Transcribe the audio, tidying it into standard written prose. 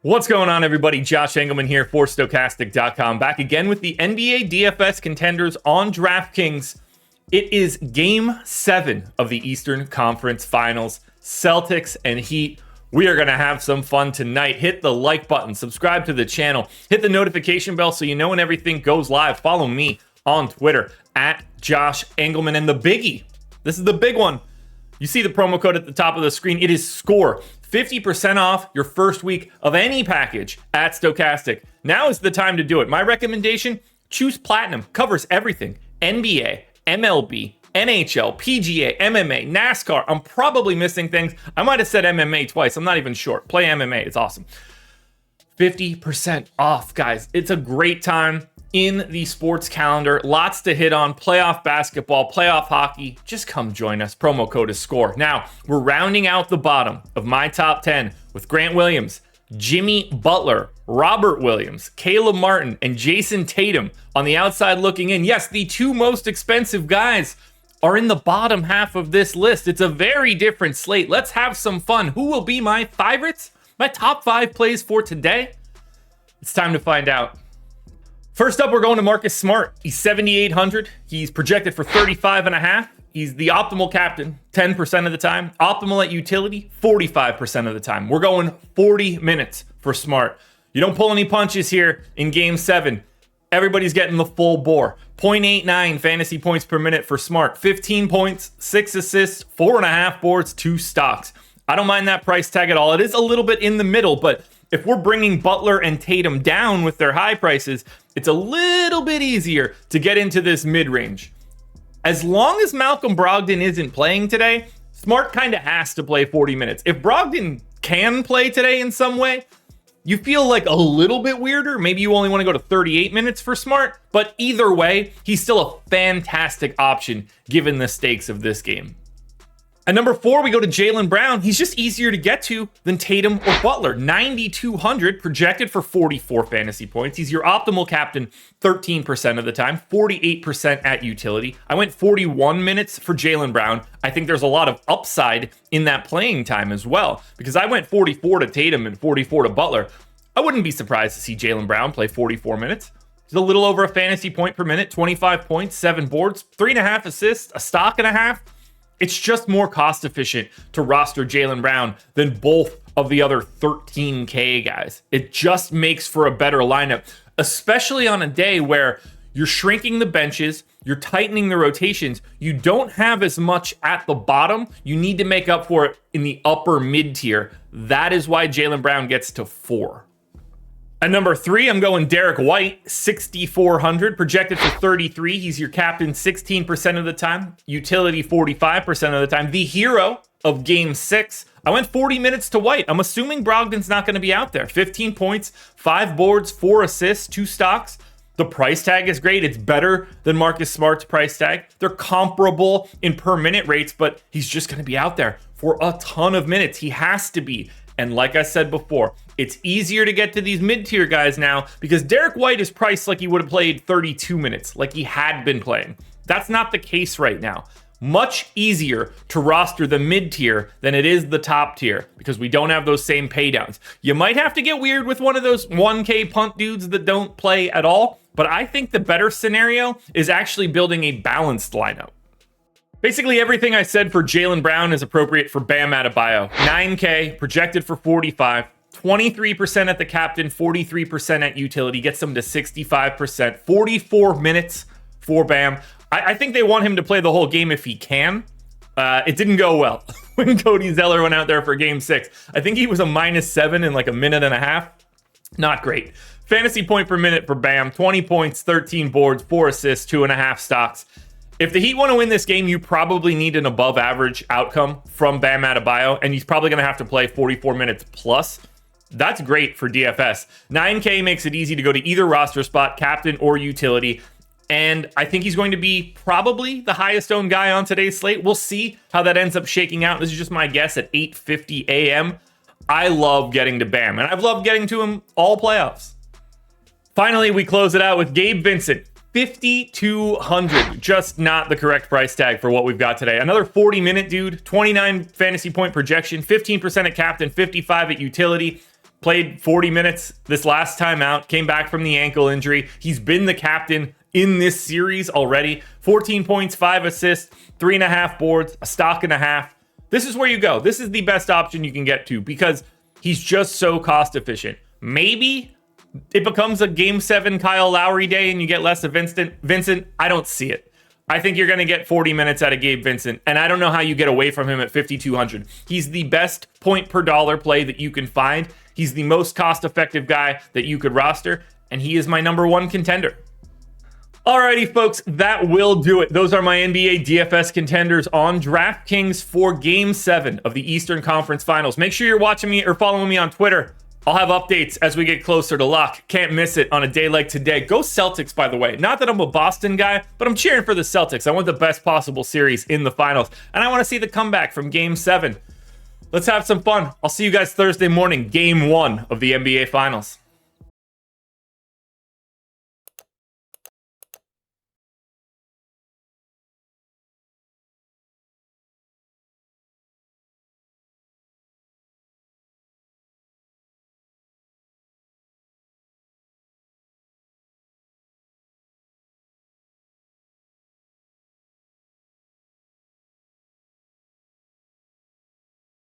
What's going on, everybody? Josh Engleman here for Stokastic.com. Back again with the NBA DFS contenders on DraftKings. It is Game 7 of the Eastern Conference Finals. Celtics and Heat. We are going to have some fun tonight. Hit the like button, subscribe to the channel, hit the notification bell so you know when everything goes live. Follow me on Twitter at Josh Engleman. And the biggie, this is the big one. You see the promo code at the top of the screen. It is SCORE. 50% off your first week of any package at Stokastic. Now is the time to do it. My recommendation, choose Platinum. Covers everything. NBA, MLB, NHL, PGA, MMA, NASCAR. I'm probably missing things. I might have said MMA twice. I'm not even sure. Play MMA. It's awesome. 50% off, guys. It's a great time in the sports calendar. Lots to hit on. Playoff basketball, playoff hockey. Just come join us. Promo code is SCORE. Now, we're rounding out the bottom of my top 10 with Grant Williams, Jimmy Butler, Robert Williams, Caleb Martin, and Jason Tatum on the outside looking in. Yes, the two most expensive guys are in the bottom half of this list. It's a very different slate. Let's have some fun. Who will be my favorites? My top 5 plays for today? It's time to find out. First up, we're going to Marcus Smart. He's 7,800. He's projected for 35.5. He's the optimal captain 10% of the time. Optimal at utility 45% of the time. We're going 40 minutes for Smart. You don't pull any punches here in Game 7. Everybody's getting the full bore. 0.89 fantasy points per minute for Smart. 15 points, 6 assists, 4.5 boards, 2 stocks. I don't mind that price tag at all. It is a little bit in the middle, but if we're bringing Butler and Tatum down with their high prices, it's a little bit easier to get into this mid-range. As long as Malcolm Brogdon isn't playing today, Smart kind of has to play 40 minutes. If Brogdon can play today in some way, you feel like a little bit weirder. Maybe you only want to go to 38 minutes for Smart, but either way, he's still a fantastic option given the stakes of this game. At number 4, we go to Jalen Brown. He's just easier to get to than Tatum or Butler. 9,200 projected for 44 fantasy points. He's your optimal captain 13% of the time, 48% at utility. I went 41 minutes for Jalen Brown. I think there's a lot of upside in that playing time as well, because I went 44 to Tatum and 44 to Butler. I wouldn't be surprised to see Jalen Brown play 44 minutes. He's a little over a fantasy point per minute, 25 points, 7 boards, 3.5 assists, a stock and a half. It's just more cost efficient to roster Jalen Brown than both of the other 13K guys. It just makes for a better lineup, especially on a day where you're shrinking the benches, you're tightening the rotations, you don't have as much at the bottom. You need to make up for it in the upper mid tier. That is why Jalen Brown gets to 4. At number 3, I'm going Derek White, 6,400, projected for 33. He's your captain 16% of the time, utility 45% of the time, the hero of Game 6. I went 40 minutes to White. I'm assuming Brogdon's not going to be out there. 15 points, 5 boards, 4 assists, 2 stocks. The price tag is great. It's better than Marcus Smart's price tag. They're comparable in per minute rates, but he's just going to be out there for a ton of minutes. He has to be. And like I said before, it's easier to get to these mid-tier guys now because Derek White is priced like he would have played 32 minutes, like he had been playing. That's not the case right now. Much easier to roster the mid-tier than it is the top tier because we don't have those same paydowns. You might have to get weird with one of those 1K punt dudes that don't play at all, but I think the better scenario is actually building a balanced lineup. Basically, everything I said for Jalen Brown is appropriate for Bam Adebayo. 9K, projected for 45, 23% at the captain, 43% at utility, gets them to 65%, 44 minutes for Bam. I think they want him to play the whole game if he can. It didn't go well when Cody Zeller went out there for Game 6. I think he was a -7 in like a minute and a half. Not great. Fantasy point per minute for Bam, 20 points, 13 boards, 4 assists, 2.5 stocks. If the Heat want to win this game, you probably need an above average outcome from Bam Adebayo, and he's probably going to have to play 44 minutes plus. That's great for DFS. 9K makes it easy to go to either roster spot, captain or utility, and I think he's going to be probably the highest owned guy on today's slate. We'll see how that ends up shaking out. This is just my guess at 8:50 a.m. I love getting to Bam, and I've loved getting to him all playoffs. Finally, we close it out with Gabe Vincent. 5,200, just not the correct price tag for what we've got today. Another 40-minute dude, 29 fantasy point projection, 15% at captain, 55 at utility. played 40 minutes this last time out, came back from the ankle injury. He's been the captain in this series already. 14 points, 5 assists, 3.5 boards, a stock and a half. This is where you go. This is the best option you can get to because he's just so cost efficient. Maybe it becomes a game 7 Kyle Lowry day and you get less of Vincent. I don't see it. I think you're going to get 40 minutes out of Gabe Vincent, and I don't know how you get away from him at 5,200. He's the best point per dollar play that you can find. He's the most cost-effective guy that you could roster, and he is my number 1 contender. Alrighty, folks, that will do it. Those are my NBA DFS contenders on DraftKings for Game 7 of the Eastern Conference Finals. Make sure you're watching me or following me on Twitter. I'll have updates as we get closer to lock. Can't miss it on a day like today. Go Celtics, by the way. Not that I'm a Boston guy, but I'm cheering for the Celtics. I want the best possible series in the finals, and I want to see the comeback from Game 7. Let's have some fun. I'll see you guys Thursday morning, Game 1 of the NBA Finals.